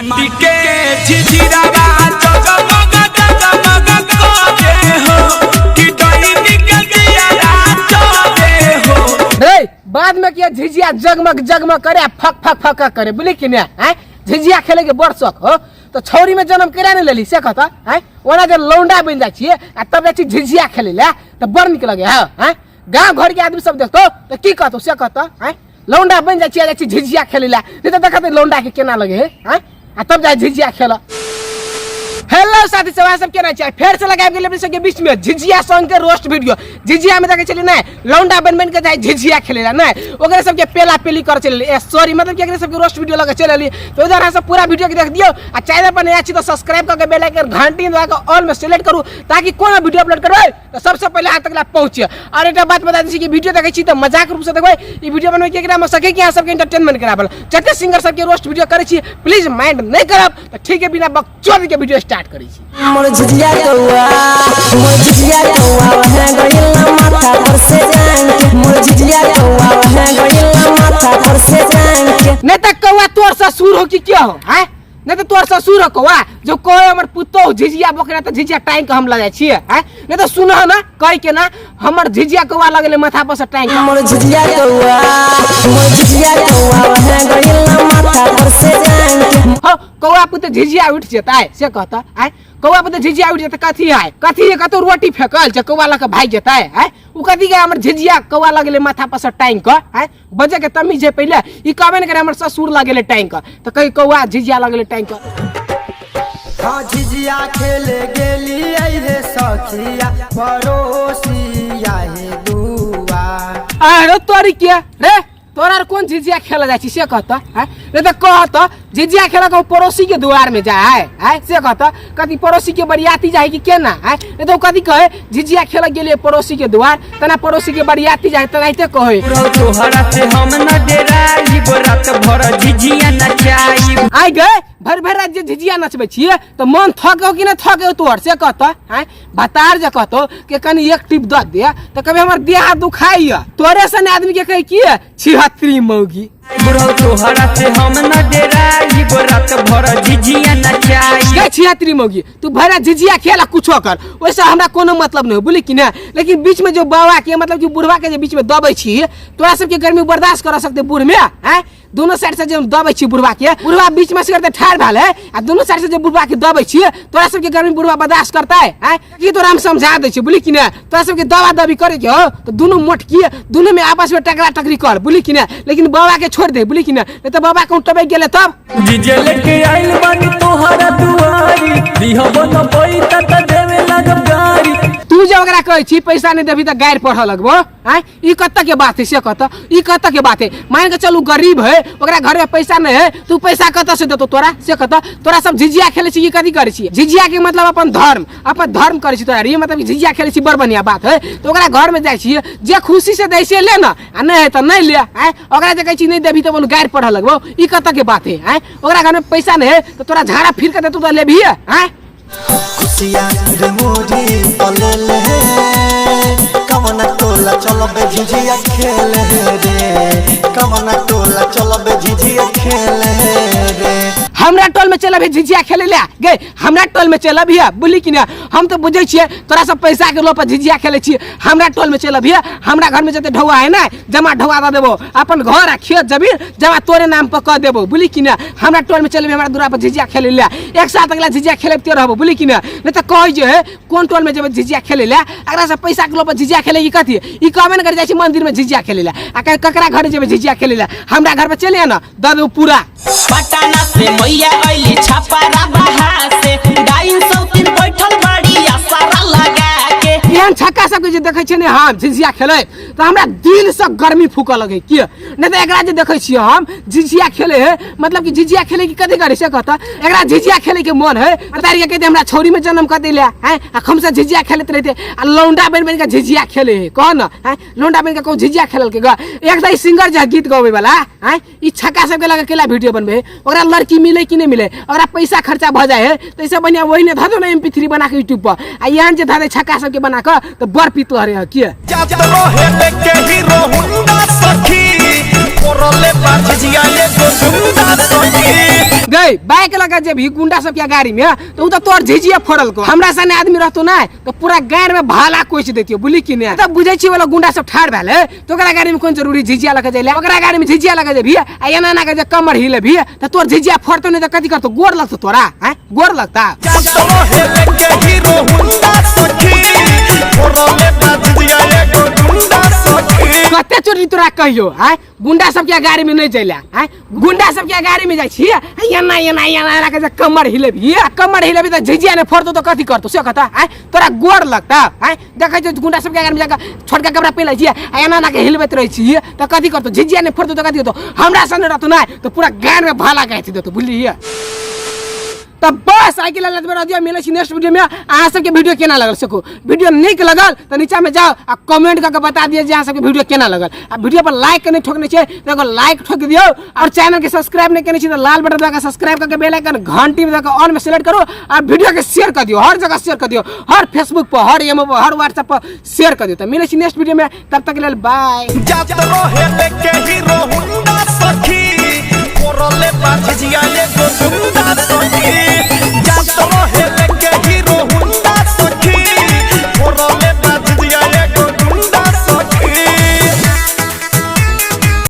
माटी के झिझिरावा जगमग जगमग करे हो कि डईनी के दियारा चले हो। रे बाद में किया झिझिया जगमग जगमग करे फक फक फक करे बोली कि ना हैं झिझिया खेले के बड़ शौक हो तो छौरी में जन्म करा नहीं लेली से कहता हैं ओना जब लौंडा बन जाय छिए आ तब जाय छी झिझिया खेले ले तो बड़ निक लगे हैं गांव घर के आदमी सब देखतो तो की कहतो से कहता हैं लौंडा बन जाय छिए झिझिया खेले ले नहीं तो देखते लौंडा के केना लगे हैं आ तब जाय झिझिया खेला। हेलो साथी सब केना चाहिए फिर से लगा गेल के बीच में झिझिया सॉन्ग के रोस्ट वीडियो झिझिया में देखे चली ना लौंडा बन बन के जाए झिझिया खेलेला ना ओकरे सब के पेला पेली कर चले सॉरी मतलब कि एकरे सब के रोस्ट वीडियो लगे चलेली तो इधर सब पूरा वीडियो के देख दियो आ चैनल पर नया छी तो सब्सक्राइब करके बेल आइकन घंटी दबा के ऑल में सेलेक्ट करू ताकि कोई वीडियो अपलोड करबे तो सबसे पहले हाथ तक पहुंचे। और एक बात बता दी कि वीडियो देखे छी तो मजाक रूप से देखबे ई वीडियो बनवे के एकरा में सके कि सब के एंटरटेनमेंट कराबल जते सिंगर सब के रोस्ट वीडियो करे छी प्लीज माइंड नहीं करब तो ठीक है बिना बकचोद के वीडियो स्टार्ट करी छी। मोर झिझिया कौआ वहां गइला माथा पर से जान मोर झिझिया कौआ वहां गइला माथा पर से जान नहीं तो कौआ तोर ससुर हो कि क्या हो हैं नहीं तो तोर ससुर हो कौआ जो कोई हमर पुतो झिझिया बकरा तो झिझिया टाइम के हम लगे छिए हैं नहीं तो सुनो ना कह के ना हमर झिझिया कौआ लगले माथा पर से टाइम मोर झिझिया कौआ वहां गइला माथा पर से जान हो कौआ पुतो झिझिया उठ जेता है से कहता है कौआ पुतो झिझिया उठ जेता कथी है कतो रोटी फेकल छ कौआ लक भाग जेता है उ कथी के हमर झिझिया कौआ लगले माथा पर से टाइम क है बजे के तमीज है पहले ई कहबे न करे हमर ससुर लगले टाइम क तो कही कौआ झिझिया लगले टाइम क हाँ झिझिया खेले गेली रे सखिया पड़ोसिया हे दुआ अरे तोरी के रे तोरा कौन झिझिया खेला जाय छी से कहता है नहीं तो कहता झिझिया खेला को पड़ोसी के द्वार में जाए है से कहता कथी पड़ोसी के बरियाती जाए कि केना है नहीं तो कथी कहे झिझिया खेला गेले पड़ोसी के द्वार तना पड़ोसी के बरियाती जाए तनाइते कहे तोहरा से हम न डेराई रात भर झिझिया नचाई आई गए भर भर राज्य झिझिया नचबे छिए तो मन थके कि ना थके तोहर से कहता है बतार जे कहतो के कनी एक टिप द दे तो कभी हमर देह दुखाई तोरे सन आदमी के कहे की छिहत्तरी मौगी बुढ़ो तोहरा से हम न डेराई रात भर झिझिया नचाई छिहत्तरी मौगी तू भरा झिझिया खेला कुछो कर वैसे हमरा कोनो मतलब नहीं बोली कि ना लेकिन बीच में जो बाबा के मतलब कि बुढ़वा के बीच में दबे छी तोरा सब के गर्मी बर्दाश्त कर सकते बूढ़ में हैं दोनों साइड से जो दबे छी बुढ़वा के बीच में से करते ठाड़ भाल है आ दोनों साइड से जो बुढ़वा के दबे छी तोरा सब के गर्मी बुढ़वा बर्दाश्त करता है हैं ये तोरा हम समझा दे छी बोली कि ना तोरा सब के दवा दबी करे के हो तो दोनों मोटकी दोनों में आपस में टकरा टकरी कर बोली कि ना लेकिन बाबा के छोड़ दे बोली कि ना नहीं तो बाबा को टबे गेले तब डीजे लेके आइल बानी तोहरा दुआरी दिहबो न पैसा त देवे लगब गारी तू जे ओकरा कहै छी पैसा नहीं देबी त गायर पढ़ लगबो हैं ई कत्ता के बात है से कत्ता ई कत्ता के बात है मान के चलू गरीब है ओकरा घर में पैसा नहीं है तू पैसा कत्ता से देतो तोरा से कत्ता तोरा सब झिझिया खेले छी की कथी करे छी झिझिया के मतलब अपन धर्म करे छी तोरा ये मतलब झिझिया खेले छी बड़ बढ़िया बात है तो ओकरा घर में जाय छी जे खुशी से दै से ले ना आ नहीं है त नहीं ले हैं ओकरा जे कहै छी नहीं देबी त बोल गायर पढ़ लगबो ई कत्ता के बात है हैं ओकरा घर में पैसा नहीं है तो तोरा झाड़ा फिर के देतो त लेबी हैं खुशिया रे मोरी पलले कमना टोला चलो बे झिझिया खेले रे कमना टोला चलो बे झिझिया खेले रे हमरा टोल में चला भी झिझिया खेले ले गे हमरा टोल में चला भी बोली कि ना हम तो बुझे छिए तोरा सब पैसा के लोप झिझिया खेले छी हमरा टोल में चला भी हमरा घर में जते ढौआ है ना जमा ढौआ द देबो अपन घर आ खेत जमीन जमा तोरे नाम पर क देबो बोली कि ना हमरा टोल में चले भी हमरा दूरा पर झिझिया खेले ले एक साथ अगला झिझिया खेले ते रहबो बोली कि ना नहीं तो कह जे है कोन टोल में जब झिझिया खेले ले अगला से पैसा के लोप झिझिया खेले ई कथी ई कहबे न कर जाय छी मंदिर में झिझिया खेले ले आ ककरा घर जब झिझिया खेले ले हमरा घर पे चले ना द देबो पूरा पटना से मैया आइली छपारा बहा से डाइन सौतीन बैठल बाड़ी आसारा लगा के एहन छक्का सब के जे देखे छै ने हम झिझिया खेले तो हमरा दिल से गर्मी फूक लगे कि नहीं तो एकरा जे देखे छी हम झिझिया खेले है मतलब कि झिझिया खेले की कथी करे से कहता एकरा झिझिया खेले के मन है बतारी के कहते हमरा छोरी में जन्म कर देले हैं आ हमसे झिझिया खेलत रहते आ लौंडा बन बन के झिझिया खेले है कह ना हैं लौंडा बन के को झिझिया खेलल के एक तो सिंगर जे गीत गावे वाला हैं ई छक्का सब के लगे केला वीडियो बनबे ओकरा लड़की मिले कि नहीं मिले ओकरा पैसा खर्चा भ जाए है तो ऐसे बढ़िया वही ने धदो ना MP3 बना के YouTube पर आ यहाँ जे धदे छक्का सब के बना के तो बर पीतो रे के जब रहे लेके हीरो हुंडा सखी पोरले बाजिया एगो गुंडा सखी गई बाइक लगा जब ही गुंडा सब के गाड़ी में तो उ तो तोर झिझिया फोड़ल को हमरा सने आदमी रहतो ना तो पूरा गाड़ में भाला कोच देतियो बुली कि ने तब बुझै छी वाला गुंडा सब ठाड़ भेले तो ओकरा गाड़ी में कोन जरूरी झिझिया लगा जाइले ओकरा गाड़ी में झिझिया लगा जेबी आ एना ना के जे कमर हिले भी तो तोर झिझिया फोड़तो नहीं तो कथि करतो गोर लगतो तोरा हैं गोर लगता चलो हेले के हीरो हुंडा सखी पोरले बाजिया एगो गुंडा सखी कते चोरी तोरा कहियो हैं गुंडा सब के गाड़ी में नहीं जाइला हैं गुंडा सब के गाड़ी में जाय छी एना के जे कमर हिले भी तो झिझिया ने फोड़तो तो कथि करतो से कहता हैं तोरा गोर लगता हैं देखै छ गुंडा सब के गाड़ी में जाके छोटका कपड़ा पहनै छी एना ना के हिलबैत रहै छी तो कथि करतो झिझिया ने फोड़तो तो कथि करतो हमरा सने रहतो ना तो पूरा गाड़ में भाला गाथि देतो बुझलिए तब बस आइ के ललत में रह मिले छी नेक्स्ट वीडियो में अहाँ सबके वीडियो केना लगल सको वीडियो नीक लगल तो नीचा में जाओ आ कमेंट करके बता दिए जे अहाँ सबके वीडियो केना लगल आ वीडियो पर लाइक नहीं ठोकने छै तो एगो लाइक ठोक दियो और चैनल के सब्सक्राइब नहीं करने छी तो लाल बटन दबा के सब्सक्राइब करके बेल आइकन घंटी में दबा के ऑल में सेलेक्ट करो और वीडियो के शेयर कर दियो हर जगह शेयर कर दियो हर फेसबुक पर हर ईमो पर हर व्हाट्सएप पर शेयर कर दियो तो मिले छी नेक्स्ट वीडियो में तब तक के लिए बाय जात रहे के हीरो हुंडा सखी